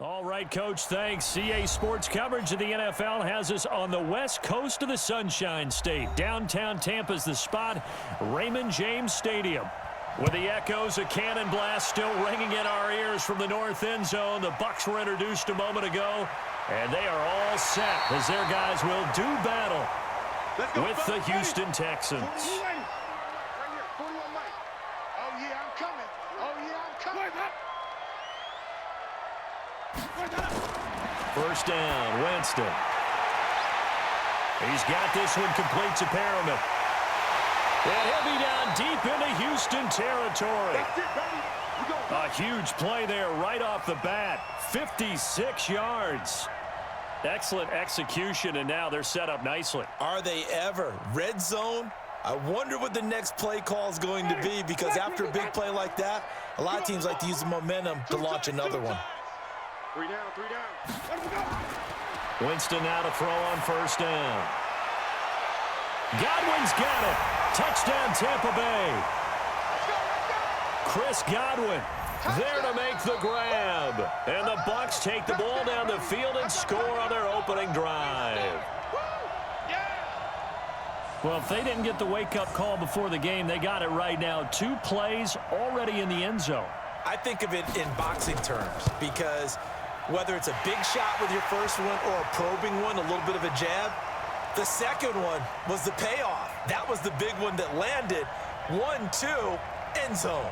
All right, Coach, thanks. CA Sports coverage of the NFL has us on the west coast of the Sunshine State. Downtown Tampa's the spot, Raymond James Stadium. With the echoes of cannon blast still ringing in our ears from the north end zone, the Bucs were introduced a moment ago, and they are all set as their guys will do battle with the Houston Texans. First down, Winston. He's got this one complete to Perriman. And he'll be down deep into Houston territory. A huge play there right off the bat. 56 yards. Excellent execution, and now they're set up nicely. Are they ever? Red zone? I wonder what the next play call is going to be, because after a big play like that, a lot of teams like to use the momentum to launch another one. 3 down, 3 down. Let him go. Winston now to throw on first down. Godwin's got it. Touchdown, Tampa Bay. Chris Godwin there to make the grab. And the Bucs take the ball down the field and score on their opening drive. Well, if they didn't get the wake-up call before the game, they got it right now. 2 plays already in the end zone. I think of it in boxing terms, because whether it's a big shot with your first one or a probing one, a little bit of a jab, the second one was the payoff. That was the big one that landed. 1-2, end zone.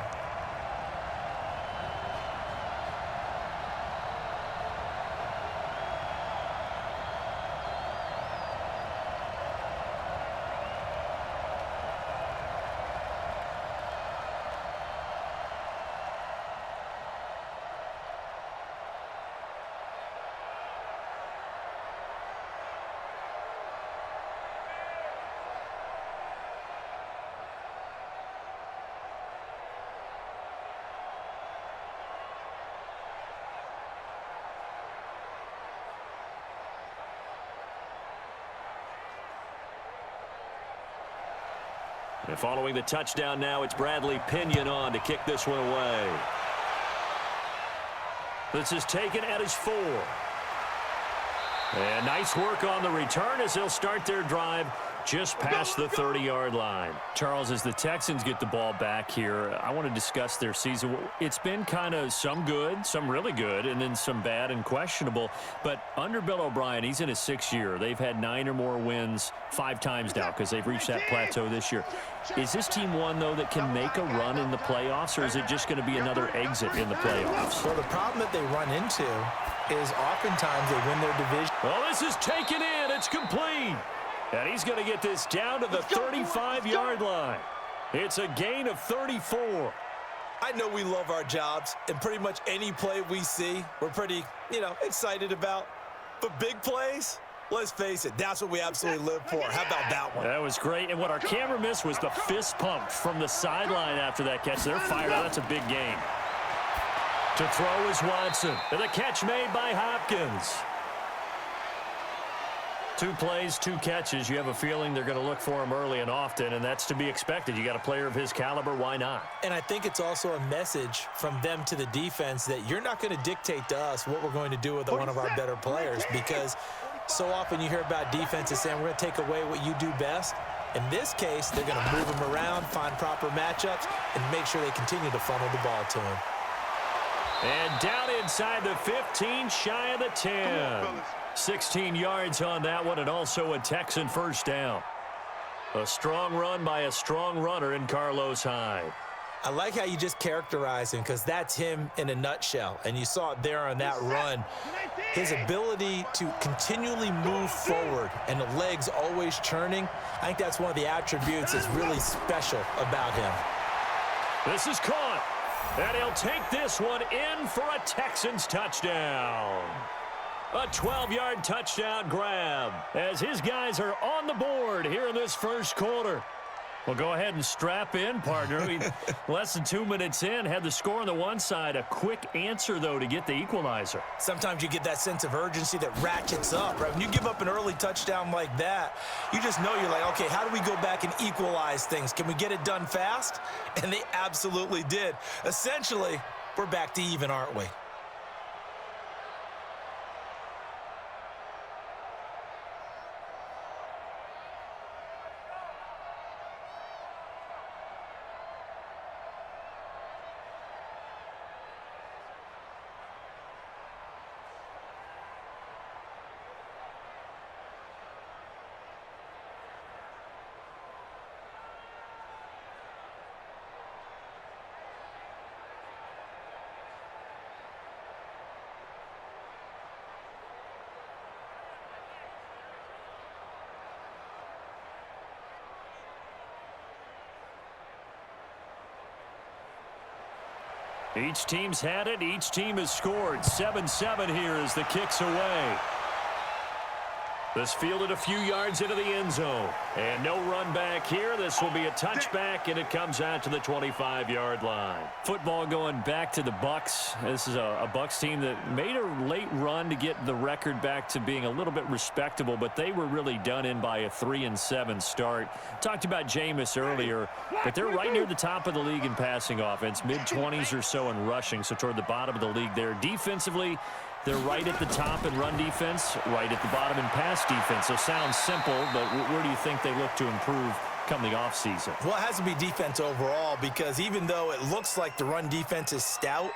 And following the touchdown now, it's Bradley Pinion on to kick this one away. This is taken at his 4. And nice work on the return as they'll start their drive just past the 30-yard line. Charles, as the Texans get the ball back here, I want to discuss their season. It's been kind of some good, some really good, and then some bad and questionable. But under Bill O'Brien, he's in his 6th year. They've had 9 or more wins 5 times now because they've reached that plateau this year. Is this team one, though, that can make a run in the playoffs, or is it just going to be another exit in the playoffs? Well, the problem that they run into is oftentimes they win their division. Well, this is taken in. It's complete. And he's going to get this down to the 35-yard line. It's a gain of 34. I know we love our jobs, and pretty much any play we see, we're pretty, excited about. But big plays, let's face it, that's what we absolutely live for. How about that one? That was great. And what our camera missed was the fist pump from the sideline after that catch. They're fired out. That's a big gain. To throw is Watson. And the catch made by Hopkins. 2 plays, 2 catches. You have a feeling they're going to look for him early and often, and that's to be expected. You got a player of his caliber, why not? And I think it's also a message from them to the defense that you're not going to dictate to us what we're going to do with one of our better players, because so often you hear about defenses saying we're going to take away what you do best. In this case, they're going to move him around, find proper matchups, and make sure they continue to funnel the ball to him. And down inside the 15, shy of the 10. 16 yards on that one, and also a Texan first down. A strong run by a strong runner in Carlos Hyde. I like how you just characterize him, because that's him in a nutshell. And you saw it there on that run. His ability to continually move forward and the legs always churning, I think that's one of the attributes that's really special about him. This is caught. And he'll take this one in for a Texans touchdown. A 12-yard touchdown grab as his guys are on the board here in this first quarter. Well, go ahead and strap in, partner. Less than 2 minutes in, had the score on the one side. A quick answer, though, to get the equalizer. Sometimes you get that sense of urgency that ratchets up, right? When you give up an early touchdown like that, you just know you're like, okay, how do we go back and equalize things? Can we get it done fast? And they absolutely did. Essentially, we're back to even, aren't we? Each team's had it. Each team has scored. 7-7 here as the kick's away. This fielded a few yards into the end zone. And no run back here. This will be a touchback, and it comes out to the 25-yard line. Football going back to the Bucs. This is a Bucs team that made a late run to get the record back to being a little bit respectable, but they were really done in by a 3-7 start. Talked about Jameis earlier, but they're right near the top of the league in passing offense, mid-20s or so in rushing, so toward the bottom of the league there. Defensively, they're right at the top in run defense, right at the bottom in pass defense. So sounds simple, but where do you think they look to improve come the offseason? Well, it has to be defense overall, because even though it looks like the run defense is stout,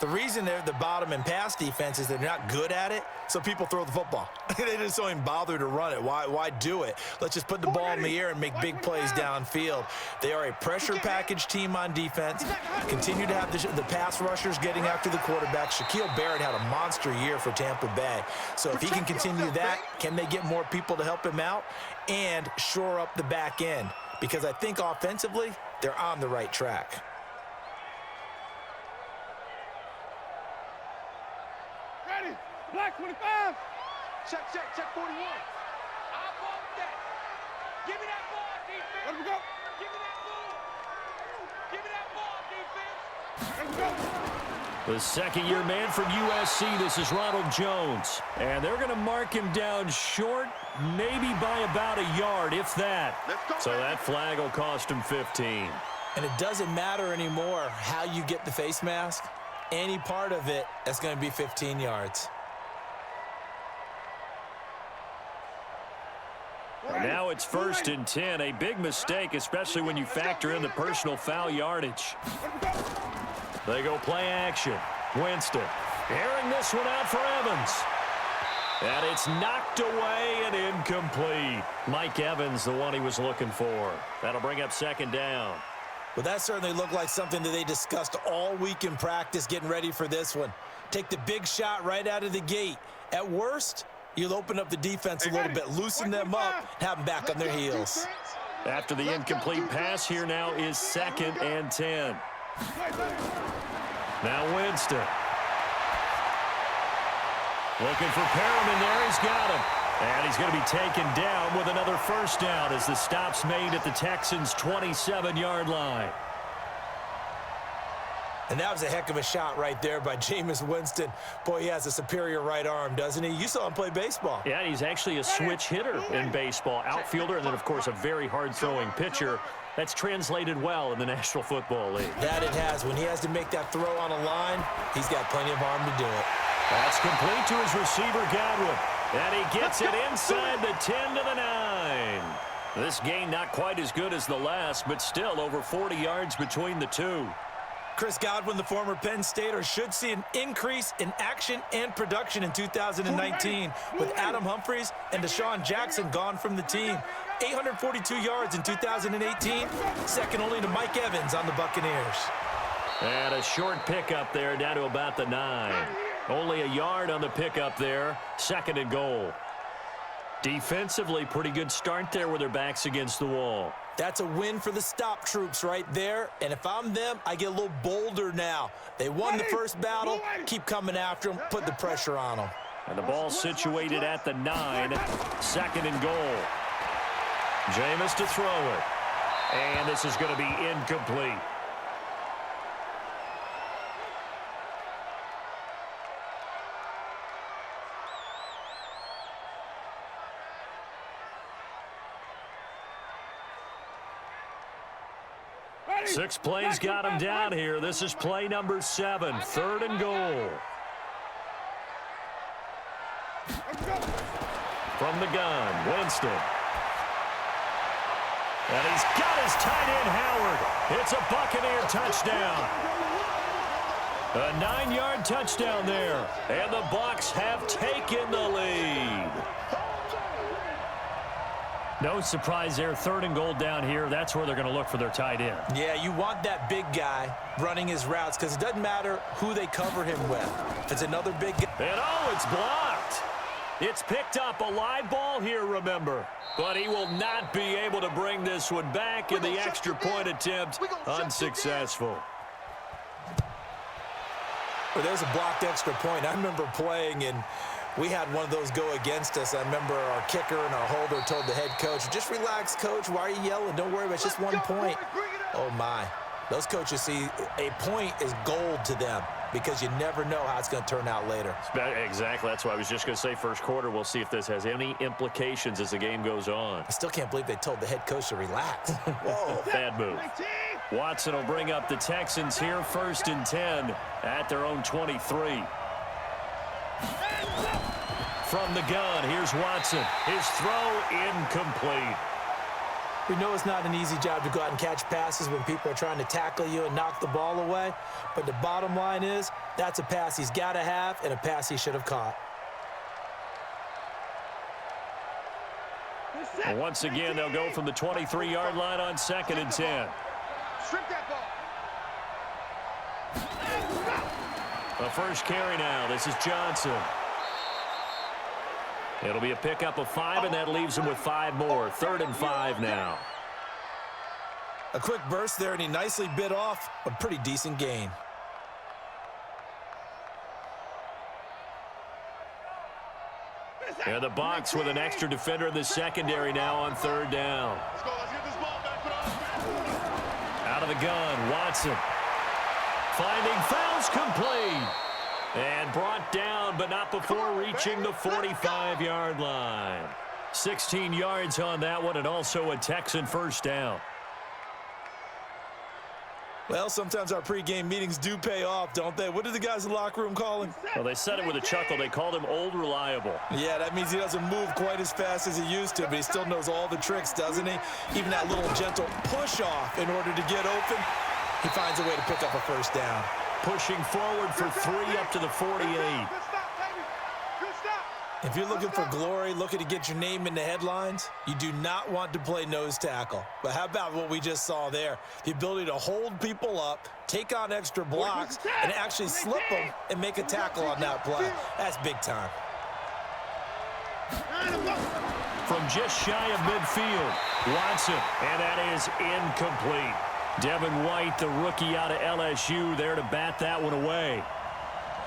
the reason they're at the bottom in pass defense is they're not good at it, so people throw the football. They just don't even bother to run it. Why do it? Let's just put the ball in the air and make big plays downfield. They are a pressure package team on defense. Continue to have the pass rushers getting after the quarterback. Shaquille Barrett had a monster year for Tampa Bay. So if he can continue that, can they get more people to help him out and shore up the back end? Because I think offensively, they're on the right track. Black 25. Check 41. I want that. Give me that ball, defense. Let him go. Give me that ball. Give me that ball, defense. Let him go. The second-year man from USC, this is Ronald Jones. And they're going to mark him down short, maybe by about a yard, if that. So that flag will cost him 15. And it doesn't matter anymore how you get the face mask. Any part of it, that's going to be 15 yards. Now it's 1st and 10. A big mistake, especially when you factor in the personal foul yardage. They go play action. Winston airing this one out for Evans. And it's knocked away and incomplete. Mike Evans, the one he was looking for. That'll bring up 2nd down. Well, that certainly looked like something that they discussed all week in practice getting ready for this one. Take the big shot right out of the gate. At worst, you'll open up the defense a little bit, loosen them up, have them back on their heels. After the incomplete pass, here now is 2nd and 10. Now Winston. Looking for Perriman there. He's got him. And he's going to be taken down with another 1st down as the stop's made at the Texans' 27-yard line. And that was a heck of a shot right there by Jameis Winston. Boy, he has a superior right arm, doesn't he? You saw him play baseball. Yeah, he's actually a switch hitter in baseball. Outfielder, and then, of course, a very hard-throwing pitcher. That's translated well in the National Football League. That it has. When he has to make that throw on a line, he's got plenty of arm to do it. That's complete to his receiver, Godwin. And he gets it inside the 10 to the 9. This gain not quite as good as the last, but still over 40 yards between the two. Chris Godwin, the former Penn Stater, should see an increase in action and production in 2019 with Adam Humphries and Deshaun Jackson gone from the team. 842 yards in 2018, second only to Mike Evans on the Buccaneers. And a short pickup there down to about the 9. Only a yard on the pickup there. 2nd and goal. Defensively, pretty good start there with their backs against the wall. That's a win for the stop troops right there. And if I'm them, I get a little bolder now. They won the first battle. Keep coming after them. Put the pressure on them. And the ball situated at the 9. 2nd and goal. Jameis to throw it. And this is going to be incomplete. Six plays got him down here. This is play number 7. 3rd and goal. From the gun, Winston. And he's got his tight end, Howard. It's a Buccaneer touchdown. A 9-yard touchdown there. And the Bucs have taken the lead. No surprise there. 3rd and goal down here. That's where they're going to look for their tight end. Yeah, you want that big guy running his routes because it doesn't matter who they cover him with. If it's another big guy. And oh, it's blocked. It's picked up. A live ball here, remember. But he will not be able to bring this one back in the extra point attempt. Unsuccessful. Well, there's a blocked extra point. I remember playing, and we had one of those go against us. I remember our kicker and our holder told the head coach, just relax, coach. Why are you yelling? Don't worry about it. It's just 1 point. Oh, my. Those coaches see a point is gold to them because you never know how it's going to turn out later. Exactly. That's what I was just going to say. First quarter, we'll see if this has any implications as the game goes on. I still can't believe they told the head coach to relax. Whoa. Bad move. Watson will bring up the Texans here, 1st and 10 at their own 23. From the gun, here's Watson. His throw incomplete. We know it's not an easy job to go out and catch passes when people are trying to tackle you and knock the ball away. But the bottom line is, that's a pass he's got to have and a pass he should have caught. And once again, they'll go from the 23-yard line on 2nd and 10. Strip that ball. The first carry now. This is Johnson. It'll be a pickup of 5, and that leaves him with 5 more. 3rd and 5 now. A quick burst there, and he nicely bit off a pretty decent gain. And the Bucs with an extra defender in the secondary now on 3rd down. Let's go. Let's get this ball back. Put on. Out of the gun, Watson. Finding fouls complete. And brought down, but not before reaching the 45-yard line. 16 yards on that one, and also a Texan first down. Well, sometimes our pregame meetings do pay off, don't they? What did the guys in the locker room call him? Well, they said it with a chuckle. They called him Old Reliable. Yeah, that means he doesn't move quite as fast as he used to, but he still knows all the tricks, doesn't he? Even that little gentle push-off in order to get open, he finds a way to pick up a first down. Pushing forward for 3 up to the 48. Good stop, baby. Good stop. If you're looking for glory, looking to get your name in the headlines, you do not want to play nose tackle. But how about what we just saw there? The ability to hold people up, take on extra blocks, and actually slip them and make a tackle on that play. That's big time. From just shy of midfield, Watson, and that is incomplete. Devin White, the rookie out of LSU, there to bat that one away.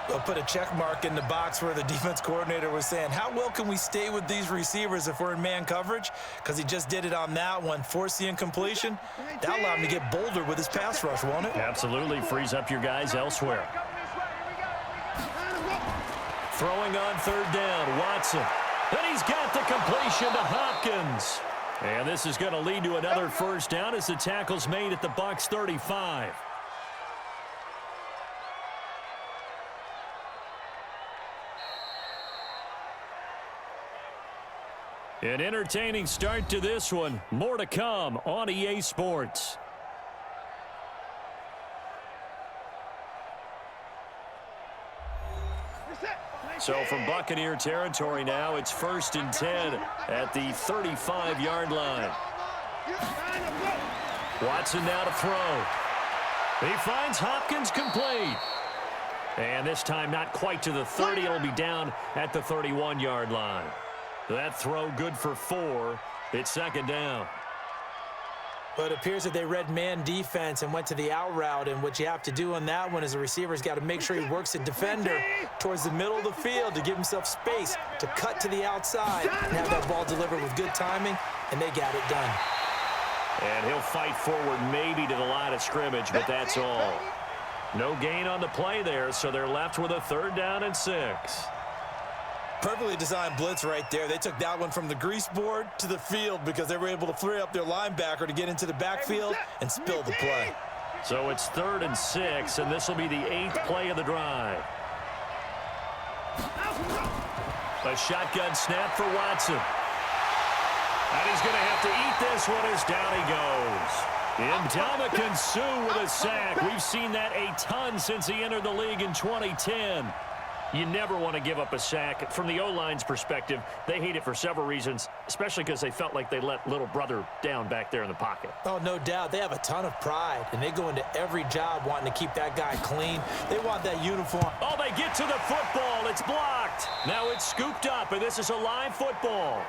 They'll put a check mark in the box where the defense coordinator was saying, how well can we stay with these receivers if we're in man coverage? Because he just did it on that one, forced the incompletion. That allowed him to get bolder with his pass rush, won't it? Absolutely, frees up your guys elsewhere. Throwing on 3rd down, Watson. And he's got the completion to Hopkins. And this is going to lead to another first down as the tackle's made at the Bucs 35. An entertaining start to this one. More to come on EA Sports. So from Buccaneer territory now, it's 1st and 10 at the 35-yard line. Watson now to throw. He finds Hopkins complete. And this time not quite to the 30. It'll be down at the 31-yard line. That throw good for 4. It's 2nd down. But it appears that they read man defense and went to the out route, and what you have to do on that one is the receiver's got to make sure he works the defender towards the middle of the field to give himself space to cut to the outside and have that ball delivered with good timing, and they got it done. And he'll fight forward maybe to the line of scrimmage, but that's all. No gain on the play there, so they're left with a 3rd down and 6. Perfectly designed blitz right there. They took that one from the grease board to the field because they were able to free up their linebacker to get into the backfield and spill the play. So it's 3rd and 6, and this will be the 8th play of the drive. A shotgun snap for Watson. And he's going to have to eat this one as down he goes. Ndamukong Suh with a sack. We've seen that a ton since he entered the league in 2010. You never want to give up a sack. From the O-line's perspective, they hate it for several reasons, especially because they felt like they let little brother down back there in the pocket. Oh, no doubt. They have a ton of pride, and they go into every job wanting to keep that guy clean. They want that uniform. Oh, they get to the football. It's blocked. Now it's scooped up, and this is a live football.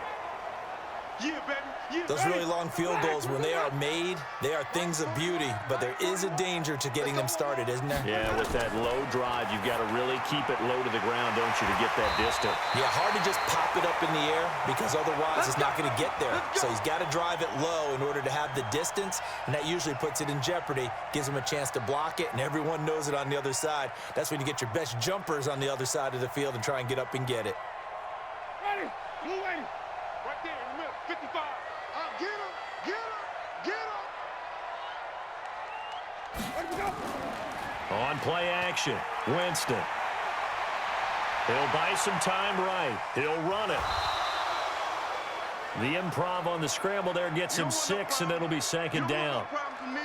Yeah, baby. Yeah, Those really long field goals, when they are made, they are things of beauty, but there is a danger to getting them started, isn't there? Yeah, with that low drive, you've got to really keep it low to the ground, don't you, to get that distance. Yeah, hard to just pop it up in the air because otherwise it's not going to get there. So he's got to drive it low in order to have the distance, and that usually puts it in jeopardy, gives him a chance to block it, and everyone knows it on the other side. That's when you get your best jumpers on the other side of the field and try and get up and get it. Ready. Blue lady. Right there in the middle. 55. Get him. Get him. Get him. Let me go. On play action, Winston. He'll buy some time right. He'll run it. The improv on the scramble there gets him 6, and it'll be second down.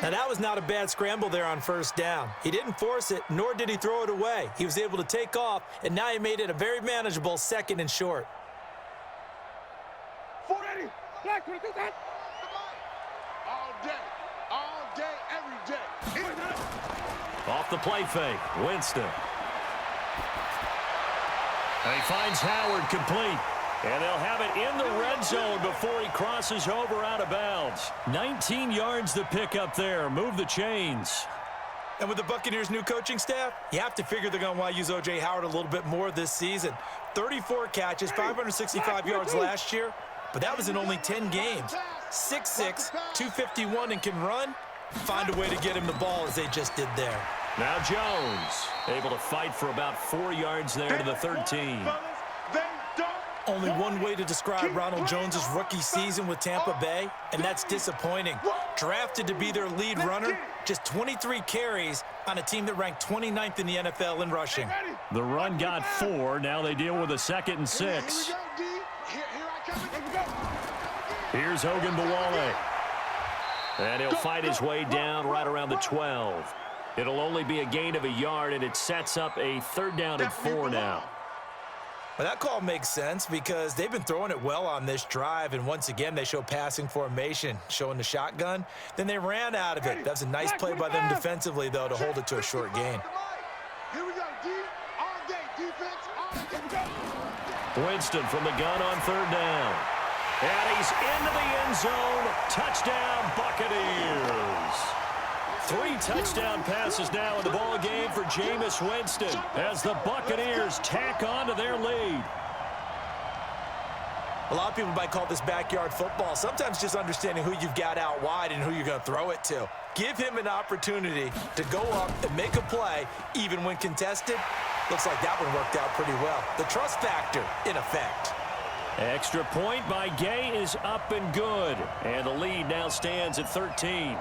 Now, that was not a bad scramble there on first down. He didn't force it, nor did he throw it away. He was able to take off, and now he made it a very manageable 2nd and short. 40. Black, what is that? All day, every day. Off the play fake, Winston. And he finds Howard complete. And they'll have it in the red zone before he crosses over out of bounds. 19 yards to pick up there. Move the chains. And with the Buccaneers' new coaching staff, you have to figure they're going to want to use O.J. Howard a little bit more this season. 34 catches, 565 yards last year, but that was in only 10 games. 6'6", 251, and can run. Find a way to get him the ball as they just did there. Now Jones, able to fight for about 4 yards there to the 13. Only one way to describe Ronald Jones' rookie season with Tampa Bay, and that's disappointing. Drafted to be their lead runner, just 23 carries on a team that ranked 29th in the NFL in rushing. The run got 4. Now they deal with a 2nd and 6. Here's Ogunbowale. And he'll fight his way down right around the 12. It'll only be a gain of a yard, and it sets up a 3rd down and 4 now. Well, that call makes sense because they've been throwing it well on this drive, and once again they show passing formation, showing the shotgun. Then they ran out of it. That was a nice play by them defensively, though, to hold it to a short gain. Here we go, D. All day, defense. All day. Winston from the gun on 3rd down. And he's into the end zone. Touchdown, Buccaneers. 3 touchdown passes now in the ball game for Jameis Winston as the Buccaneers tack on to their lead. A lot of people might call this backyard football. Sometimes just understanding who you've got out wide and who you're going to throw it to. Give him an opportunity to go up and make a play, even when contested. Looks like that one worked out pretty well. The trust factor in effect. Extra point by Gay is up and good. And the lead now stands at 13.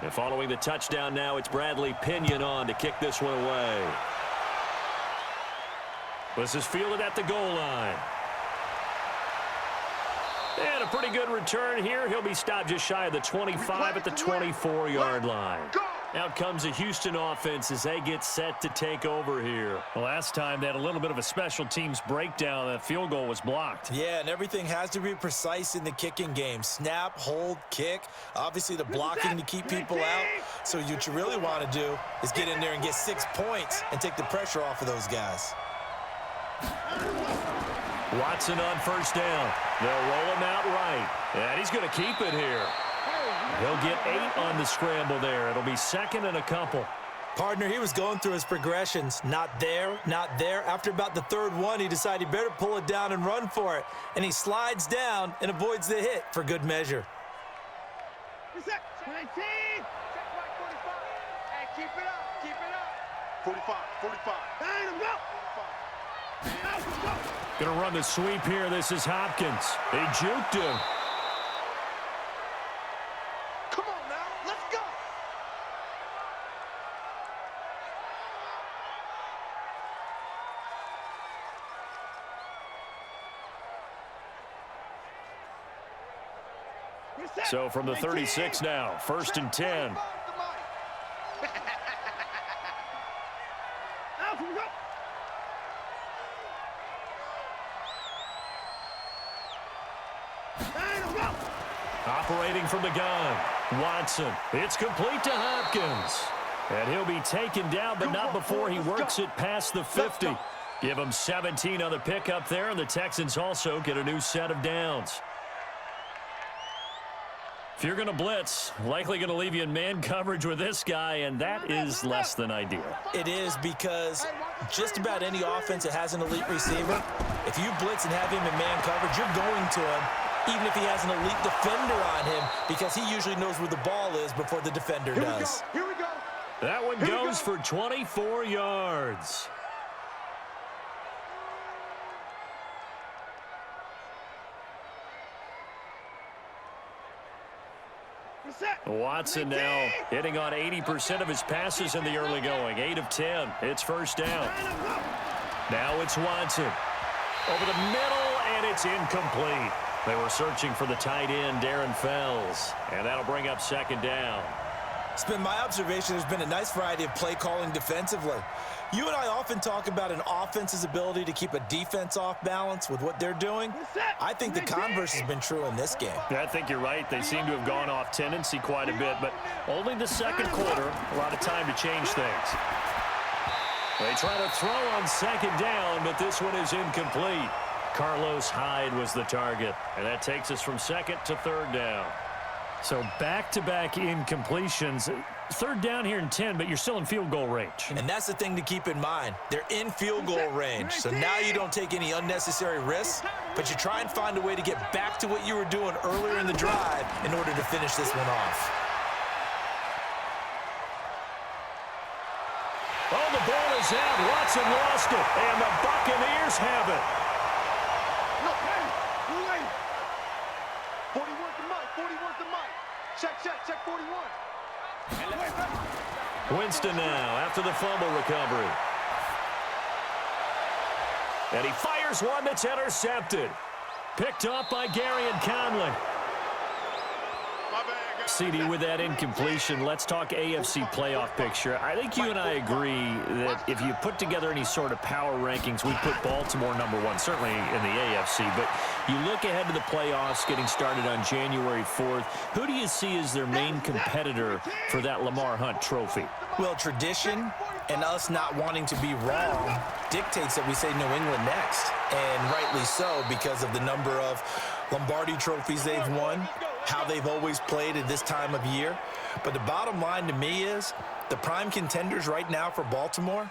And following the touchdown now, it's Bradley Pinion on to kick this one away. This is fielded at the goal line. And a pretty good return here. He'll be stopped just shy of the 25 at the 24-yard line. Out comes the Houston offense as they get set to take over here. Last time they had a little bit of a special teams breakdown. That field goal was blocked. Yeah, and everything has to be precise in the kicking game. Snap, hold, kick. Obviously the blocking to keep people out. So what you really want to do is get in there and get 6 points and take the pressure off of those guys. Watson on 1st down. They'll roll him out right. And he's going to keep it here. He'll get 8 on the scramble there. It'll be 2nd and a couple. Partner, he was going through his progressions. Not there, not there. After about the 3rd one, he decided he better pull it down and run for it. And he slides down and avoids the hit for good measure. Reset. 19. Check right 45. Hey, keep it up. Keep it up. 45. 45. Nine, him, go. Going to run the sweep here. This is Hopkins. They juked him. Come on now. Let's So from the 36 now, 1st and 10. Operating from the gun, Watson. It's complete to Hopkins. And he'll be taken down, but not before he works it past the 50. Give him 17 on the pickup there, and the Texans also get a new set of downs. If you're going to blitz, likely going to leave you in man coverage with this guy, and that is less than ideal. It is, because just about any offense that has an elite receiver, if you blitz and have him in man coverage, you're going to him, even if he has an elite defender on him, because he usually knows where the ball is before the defender does. Here we go. That one goes for 24 yards. Watson now hitting on 80% of his passes in the early going. 8 of 10. It's 1st down. Now it's Watson. Over the middle, and it's incomplete. They were searching for the tight end, Darren Fells. And that'll bring up 2nd down. It's been my observation there's been a nice variety of play calling defensively. You and I often talk about an offense's ability to keep a defense off balance with what they're doing. I think the converse has been true in this game. I think you're right. They seem to have gone off tendency quite a bit, but only the second quarter, a lot of time to change things. They try to throw on 2nd down, but this one is incomplete. Carlos Hyde was the target, and that takes us from 2nd to 3rd down. So back-to-back incompletions. 3rd down here and 10, but you're still in field goal range. And that's the thing to keep in mind. They're in field goal range. So now you don't take any unnecessary risks, but you try and find a way to get back to what you were doing earlier in the drive in order to finish this one off. Oh, the ball is out. Watson lost it, and the Buccaneers have it. Look, hey, you late. 41's the mic, 41's the mic. Check 41. Winston now after the fumble recovery. And he fires one that's intercepted. Picked up by Gary and Conley. CD, with that incompletion, let's talk AFC playoff picture. I think you and I agree that if you put together any sort of power rankings, we'd put Baltimore #1, certainly in the AFC. But you look ahead to the playoffs getting started on January 4th. Who do you see as their main competitor for that Lamar Hunt trophy? Well, tradition and us not wanting to be wrong dictates that we say New England next. And rightly so, because of the number of Lombardi trophies they've won, how they've always played at this time of year. But the bottom line to me is the prime contenders right now for Baltimore,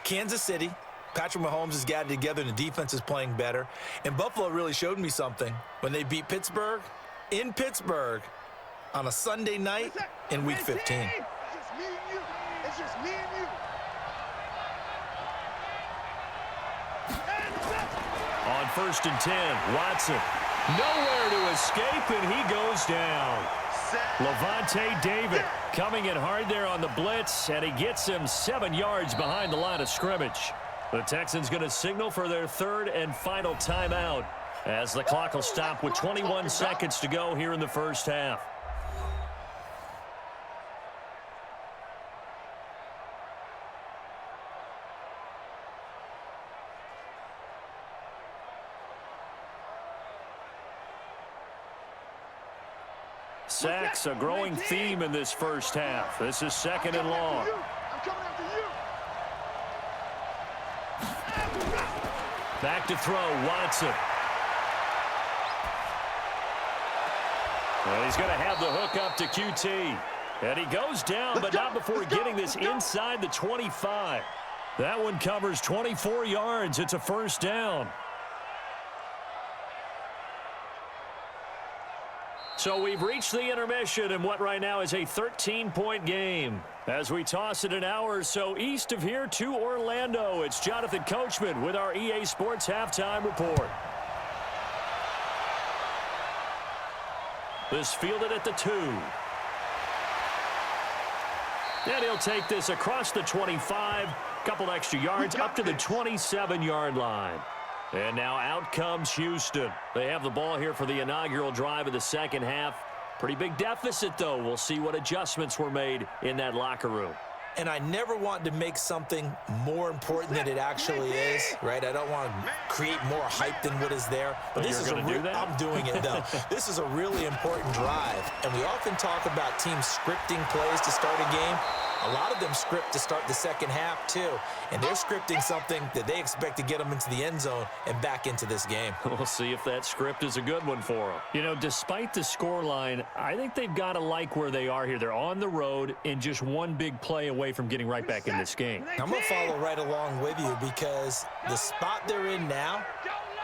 Kansas City. Patrick Mahomes has gotten together and the defense is playing better. And Buffalo really showed me something when they beat Pittsburgh in Pittsburgh on a Sunday night in Week 15. It's just me and you. It's just me and you. On 1st and 10, Watson. Nowhere to escape, and he goes down. Levante David coming in hard there on the blitz, and he gets him 7 yards behind the line of scrimmage. The Texans going to signal for their 3rd and final timeout as the clock will stop with 21 seconds to go here in the 1st half. Sacks, a growing theme in this 1st half. This is 2nd and long. I'm coming after you. Back to throw, Watson. Well, he's going to have the hook up to QT. And he goes down, but not before getting this inside the 25. That one covers 24 yards. It's a 1st down. So we've reached the intermission in what right now is a 13-point game. As we toss it an hour or so east of here to Orlando, it's Jonathan Coachman with our EA Sports Halftime Report. This fielded at the 2. And he'll take this across the 25, couple extra yards up to the 27-yard line. And now out comes Houston. They have the ball here for the inaugural drive of the 2nd half. Pretty big deficit, though. We'll see what adjustments were made in that locker room. And I never want to make something more important than it actually is, right? I don't want to create more hype than what is there. But this is I'm doing it, though. This is a really important drive. And we often talk about teams scripting plays to start a game. A lot of them script to start the second half, too. And they're scripting something that they expect to get them into the end zone and back into this game. We'll see if that script is a good one for them. You know, despite the scoreline, I think they've got to like where they are here. They're on the road and just one big play away from getting right back in this game. I'm going to follow right along with you because the spot they're in now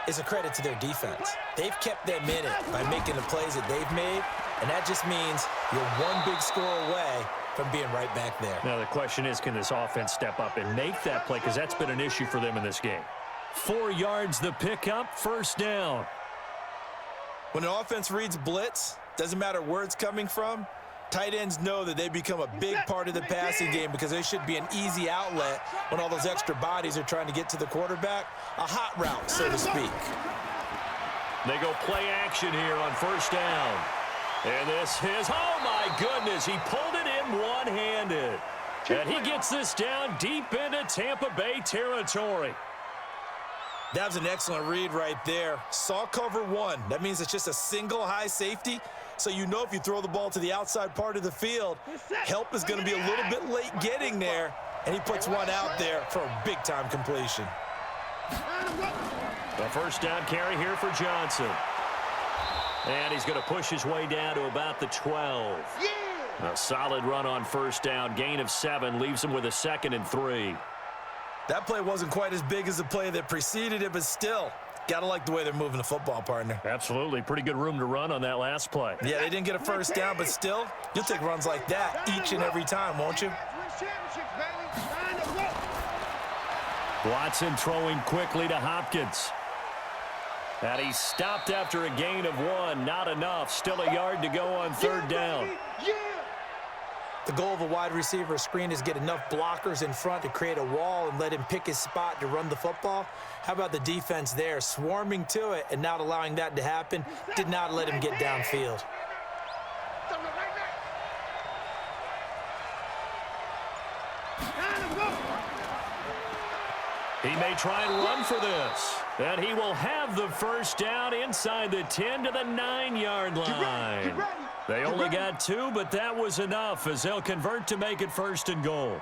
is a credit to their defense. They've kept them in it by making the plays that they've made, and that just means you're one big score away from being right back there. Now, the question is, can this offense step up and make that play? Because that's been an issue for them in this game. 4 yards the pickup, first down. When an offense reads blitz, doesn't matter where it's coming from, tight ends know that they become a big part of the passing game because they should be an easy outlet when all those extra bodies are trying to get to the quarterback. A hot route, so to speak. They go play action here on first down. And this is, oh my goodness, he pulled it in one-handed. And he gets this down deep into Tampa Bay territory. That was an excellent read right there. Saw cover one. That means it's just a single high safety. So you know if you throw the ball to the outside part of the field, help is going to be a little bit late getting there. And he puts one out there for a big-time completion. The first down carry here for Johnson. And he's going to push his way down to about the 12. A solid run on first down. Gain of 7 leaves him with a 2nd and 3. That play wasn't quite as big as the play that preceded it, but still, got to like the way they're moving the football, partner. Absolutely. Pretty good room to run on that last play. Yeah, they didn't get a first down, but still, you'll take runs like that each and every time, won't you? Watson throwing quickly to Hopkins. And he's stopped after a gain of 1. Not enough. Still a yard to go on third down. The goal of a wide receiver screen is get enough blockers in front to create a wall and let him pick his spot to run the football. How about the defense there, swarming to it and not allowing that to happen? Did not let him get downfield. He may try and run for this. And he will have the first down inside the 10 to the 9-yard line. They only got 2, but that was enough as they'll convert to make it 1st and goal.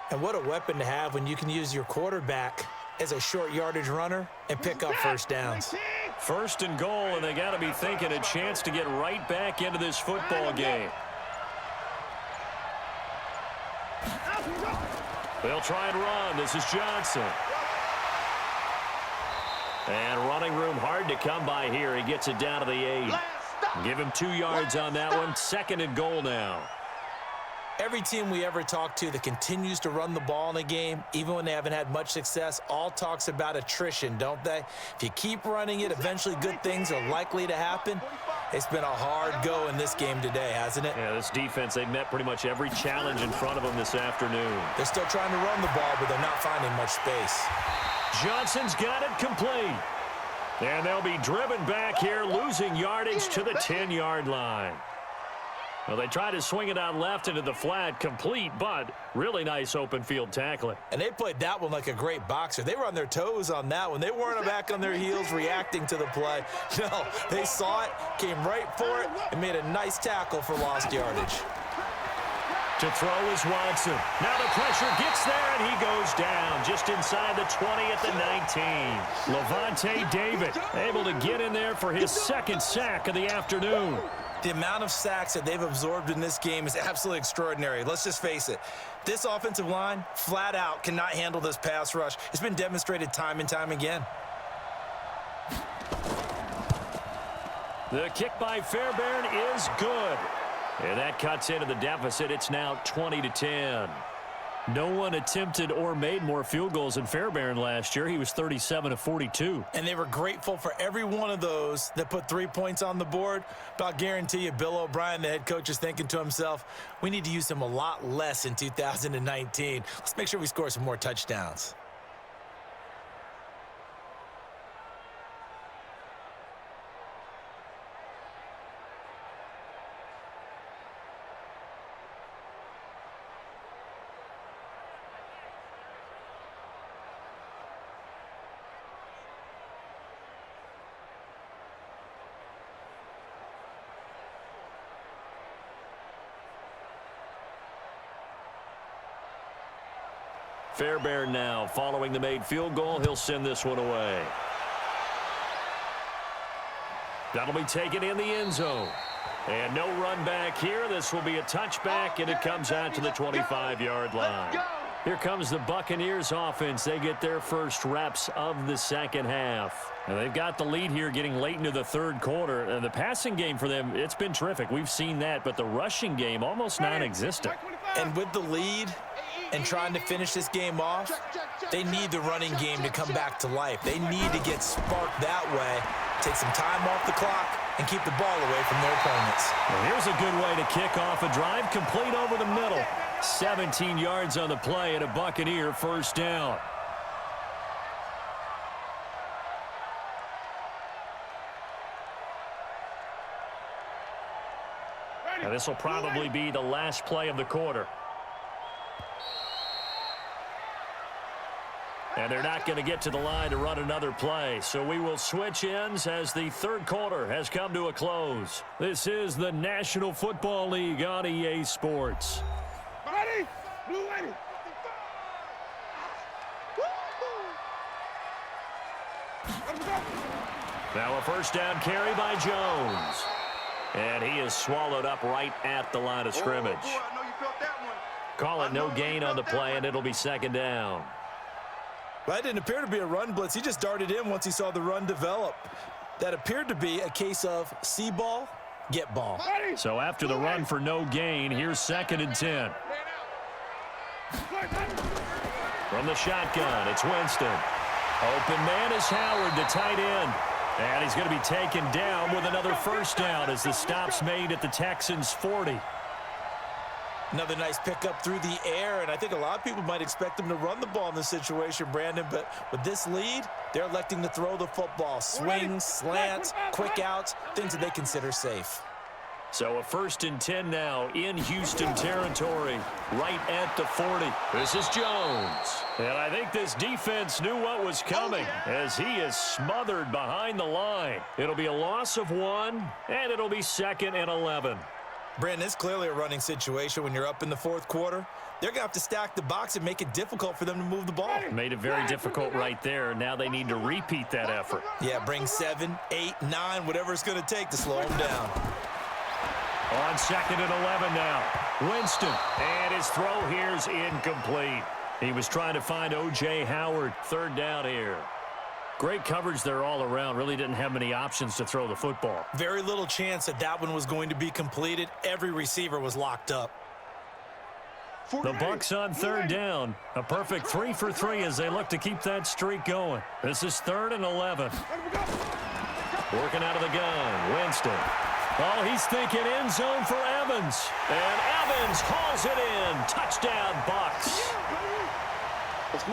And what a weapon to have when you can use your quarterback as a short yardage runner and pick up first downs. 1st and goal, and they got to be thinking a chance to get right back into this football game. They'll try and run. This is Johnson. And running room hard to come by here. He gets it down to the 8. Give him 2 yards on that one. 2nd and goal now. Every team we ever talk to that continues to run the ball in a game, even when they haven't had much success, all talks about attrition, don't they? If you keep running it, eventually good things are likely to happen. It's been a hard go in this game today, hasn't it? Yeah, this defense, they've met pretty much every challenge in front of them this afternoon. They're still trying to run the ball, but they're not finding much space. Johnson's got it complete. And they'll be driven back here, losing yardage to the 10-yard line. Well, they try to swing it out left into the flat, complete, but really nice open field tackling. And they played that one like a great boxer. They were on their toes on that one. They weren't back on their heels reacting to the play. No, they saw it, came right for it, and made a nice tackle for lost yardage. To throw is Watson. Now the pressure gets there, and he goes down just inside the 20 at the 19. Levante David able to get in there for his 2nd sack of the afternoon. The amount of sacks that they've absorbed in this game is absolutely extraordinary. Let's just face it. This offensive line, flat out, cannot handle this pass rush. It's been demonstrated time and time again. The kick by Fairbairn is good. And that cuts into the deficit. It's now 20-10. No one attempted or made more field goals than Fairbairn last year. He was 37 of 42. And they were grateful for every one of those that put 3 points on the board. But I'll guarantee you, Bill O'Brien, the head coach, is thinking to himself, we need to use him a lot less in 2019. Let's make sure we score some more touchdowns. Fairbairn now following the made field goal. He'll send this one away. That'll be taken in the end zone. And no run back here. This will be a touchback, and it comes out to the 25-yard line. Here comes the Buccaneers offense. They get their first reps of the second half. And they've got the lead here getting late into the third quarter. And the passing game for them, it's been terrific. We've seen that, but the rushing game almost non-existent. And with the lead and trying to finish this game off, they need the running game to come back to life. They need to get sparked that way, take some time off the clock, and keep the ball away from their opponents. Well, here's a good way to kick off a drive, complete over the middle. 17 yards on the play and a Buccaneer first down. And this will probably be the last play of the quarter. And they're not going to get to the line to run another play. So we will switch ends as the third quarter has come to a close. This is the National Football League on EA Sports. Ready? Blue ready. Now a first down carry by Jones. And he is swallowed up right at the line of scrimmage. Oh, boy, I know you felt that one. Call it no gain on the play, and it'll be second down. Well, that didn't appear to be a run blitz. He just darted in once he saw the run develop. That appeared to be a case of see ball, get ball. So after the run for no gain, here's 2nd and 10. From the shotgun, it's Winston. Open man is Howard, the tight end. And he's going to be taken down with another first down as the stop's made at the Texans' 40. Another nice pickup through the air, and I think a lot of people might expect them to run the ball in this situation, Brandon, but with this lead, they're electing to throw the football. Swings, slants, quick outs, things that they consider safe. So a 1st and 10 now in Houston territory, right at the 40. This is Jones. And I think this defense knew what was coming as he is smothered behind the line. It'll be a loss of 1, and it'll be 2nd and 11. Brandon, it's clearly a running situation when you're up in the fourth quarter. They're going to have to stack the box and make it difficult for them to move the ball. Made it very difficult right there. Now they need to repeat that effort. Yeah, bring 7, 8, 9, whatever it's going to take to slow them down. On 2nd and 11 now. Winston. And his throw here's incomplete. He was trying to find O.J. Howard. 3rd down here. Great coverage there all around. Really didn't have many options to throw the football. Very little chance that that one was going to be completed. Every receiver was locked up. The Bucs on 3rd down. A perfect 3 for 3 as they look to keep that streak going. This is 3rd and 11. Working out of the gun. Winston. Oh, he's thinking end zone for Evans. And Evans hauls it in. Touchdown, Bucs.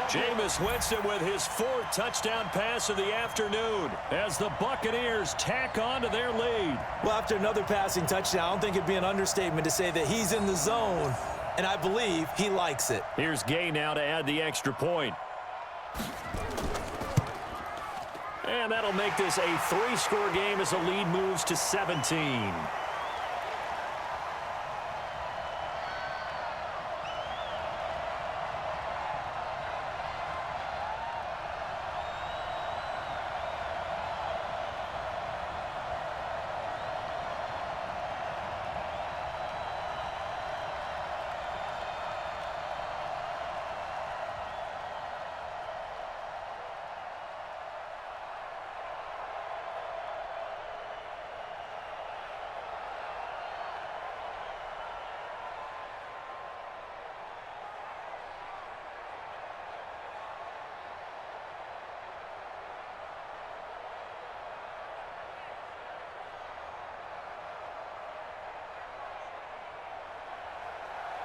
Jameis Winston with his 4th touchdown pass of the afternoon as the Buccaneers tack on to their lead. Well, after another passing touchdown, I don't think it'd be an understatement to say that he's in the zone, and I believe he likes it. Here's Gay now to add the extra point. And that'll make this a 3-score game as the lead moves to 17.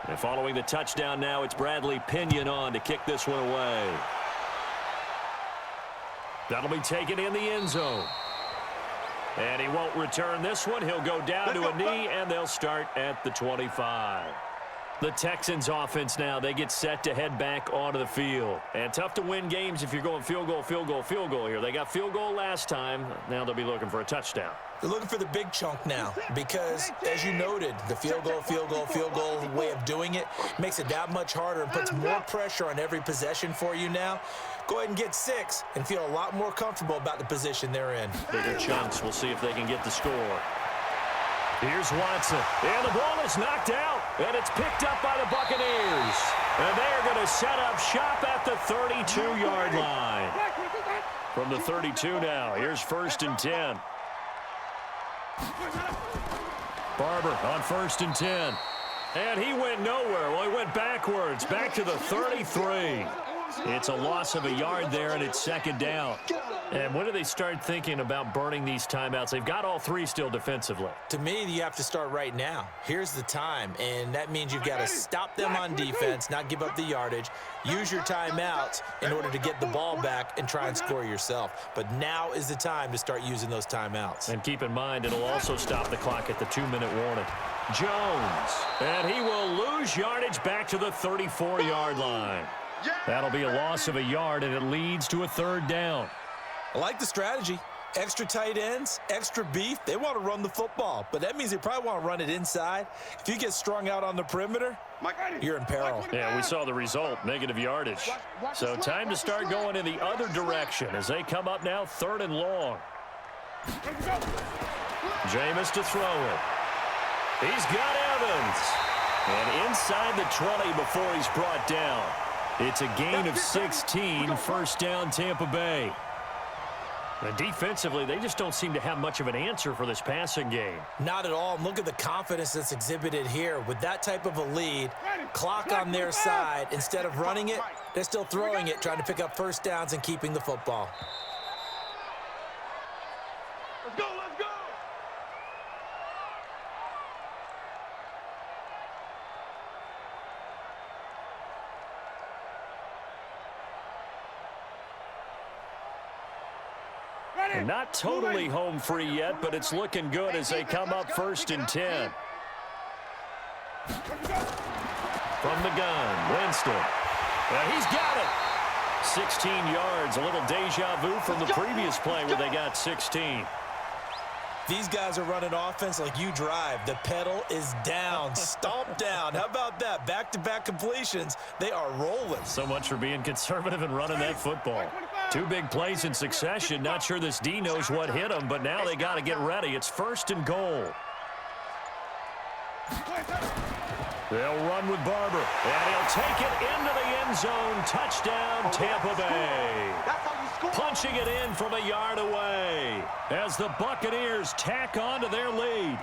And following the touchdown now, it's Bradley Pinion on to kick this one away. That'll be taken in the end zone. And he won't return this one. He'll go down to a knee, and they'll start at the 25. The Texans offense now, they get set to head back onto the field. And tough to win games if you're going field goal, field goal, field goal here. They got field goal last time. Now they'll be looking for a touchdown. They're looking for the big chunk now because, as you noted, the field goal way of doing it makes it that much harder and puts more pressure on every possession for you now. Go ahead and get 6 and feel a lot more comfortable about the position they're in. Bigger chunks. We'll see if they can get the score. Here's Watson. And the ball is knocked out. And it's picked up by the Buccaneers. And they're going to set up shop at the 32-yard line. From the 32 now, here's 1st and 10. Barber on 1st and 10. And he went nowhere. Well, he went backwards, back to the 33. It's a loss of a yard there, and it's 2nd down. And when do they start thinking about burning these timeouts? They've got all 3 still defensively. To me, you have to start right now. Here's the time, and that means you've got to stop them on defense, not give up the yardage, use your timeouts in order to get the ball back and try and score yourself. But now is the time to start using those timeouts. And keep in mind, it'll also stop the clock at the 2-minute warning. Jones, and he will lose yardage back to the 34-yard line. That'll be a loss of a yard, and it leads to a 3rd down. I like the strategy. Extra tight ends, extra beef. They want to run the football, but that means they probably want to run it inside. If you get strung out on the perimeter, you're in peril. Yeah, we saw the result, negative yardage. So time to start going in the other direction as they come up now 3rd and long. Jameis to throw it. He's got Evans. And inside the 20 before he's brought down. It's a gain of 16, 1st down Tampa Bay. And defensively, they just don't seem to have much of an answer for this passing game. Not at all. Look at the confidence that's exhibited here. With that type of a lead, clock on their side, instead of running it, they're still throwing it, trying to pick up 1st downs and keeping the football. Let's go, let's go! And not totally home free yet, but it's looking good as they come up 1st and 10. From the gun, Winston. He's got it. 16 yards, a little deja vu from the previous play where they got 16. These guys are running offense like you drive. The pedal is down, stomp down. How about that? Back-to-back completions. They are rolling. So much for being conservative and running that football. 2 big plays in succession. Not sure this D knows what hit him, but now they got to get ready. It's 1st and goal. They'll run with Barber, and he'll take it into the end zone. Touchdown, Tampa Bay. Punching it in from a yard away as the Buccaneers tack on to their lead.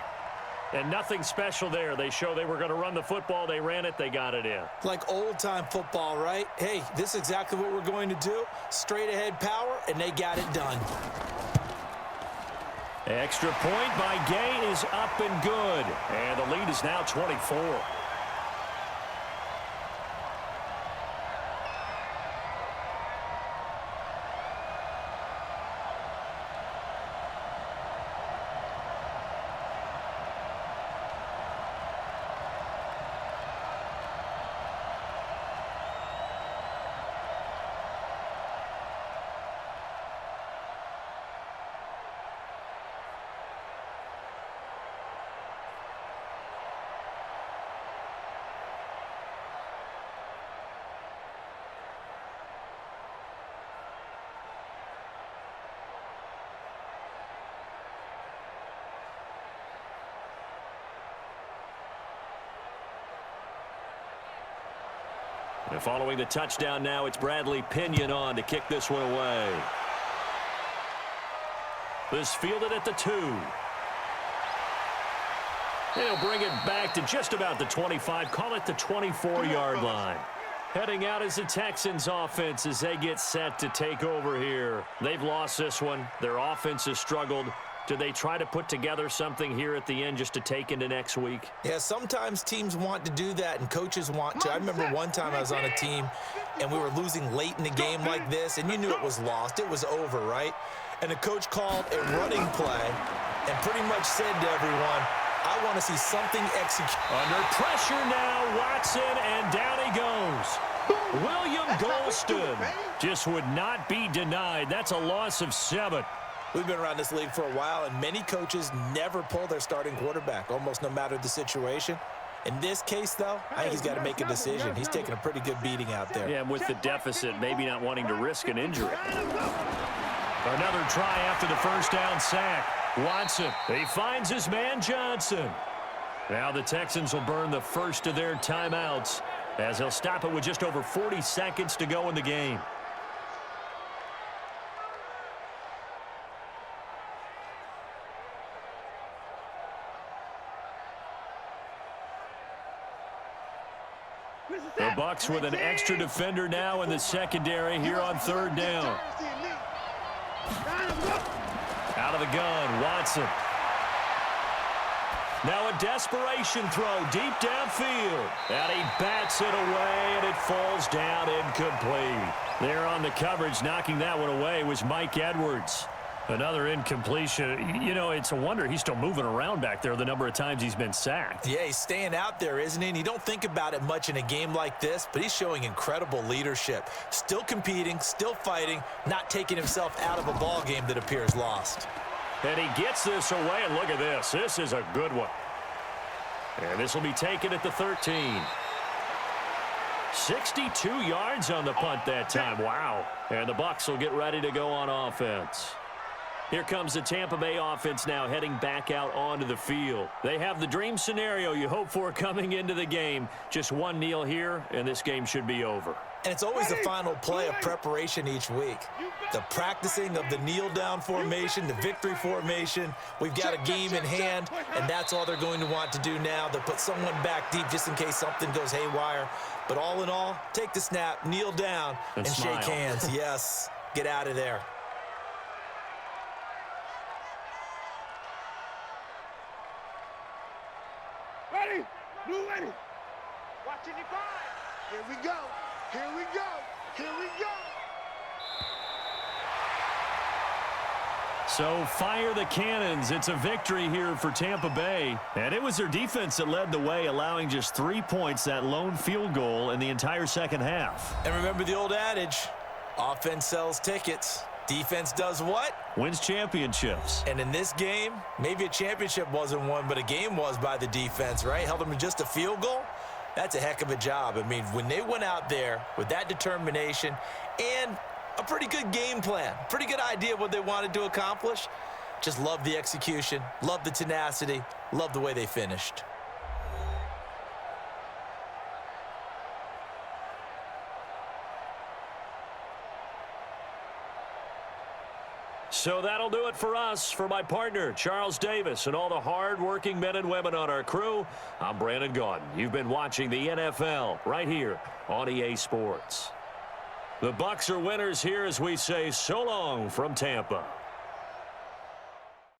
And nothing special there. They show they were going to run the football. They ran it. They got it in. Like old-time football, right? Hey, this is exactly what we're going to do. Straight-ahead power, and they got it done. Extra point by Gay is up and good. And the lead is now 24. And following the touchdown now, it's Bradley Pinion on to kick this one away. This fielded at the 2. They'll bring it back to just about the 25, call it the 24-yard line. Heading out as the Texans offense as they get set to take over here. They've lost this one. Their offense has struggled. Do they try to put together something here at the end just to take into next week? Yeah, sometimes teams want to do that and coaches want to. I remember one time I was on a team and we were losing late in the game like this, and you knew it was lost. It was over, right? And the coach called a running play and pretty much said to everyone, I want to see something executed. Under pressure now, Watson, and down he goes. William Golston just would not be denied. That's a loss of 7. We've been around this league for a while, and many coaches never pull their starting quarterback, almost no matter the situation. In this case, though, I think he's got to make a decision. He's taking a pretty good beating out there. Yeah, and with the deficit, maybe not wanting to risk an injury. Another try after the first down sack. Watson, he finds his man Johnson. Now the Texans will burn the first of their timeouts as they'll stop it with just over 40 seconds to go in the game. The Bucs with an extra defender now in the secondary here on third down. Out of the gun, Watson. Now a desperation throw deep downfield. And he bats it away, and it falls down incomplete. There on the coverage, knocking that one away, was Mike Edwards. Another incompletion. You know, it's a wonder he's still moving around back there the number of times he's been sacked. Yeah, he's staying out there, isn't he? And you don't think about it much in a game like this, but he's showing incredible leadership. Still competing, still fighting, not taking himself out of a ball game that appears lost. And he gets this away, and look at this. This is a good one. And this will be taken at the 13. 62 yards on the punt that time. Wow. And the Bucs will get ready to go on offense. Here comes the Tampa Bay offense now heading back out onto the field. They have the dream scenario you hope for coming into the game. Just one kneel here, and this game should be over. And it's always the final play of preparation each week. The practicing of the kneel-down formation, the victory formation. We've got a game in hand, and that's all they're going to want to do now. They'll put someone back deep just in case something goes haywire. But all in all, take the snap, kneel down, and shake hands. Yes, get out of there. Ready? Blue ready. Watching it by. Here we go. Here we go. Here we go. So fire the cannons. It's a victory here for Tampa Bay. And it was their defense that led the way, allowing just 3 points, that lone field goal in the entire second half. And remember the old adage, offense sells tickets. Defense does what? Wins championships. And in this game, maybe a championship wasn't won, but a game was by the defense, right? Held them to just a field goal. That's a heck of a job. I mean, when they went out there with that determination and a pretty good game plan, pretty good idea what they wanted to accomplish, just love the execution, love the tenacity, love the way they finished. So that'll do it for us. For my partner, Charles Davis, and all the hard-working men and women on our crew, I'm Brandon Gaudin. You've been watching the NFL right here on EA Sports. The Bucs are winners here as we say so long from Tampa.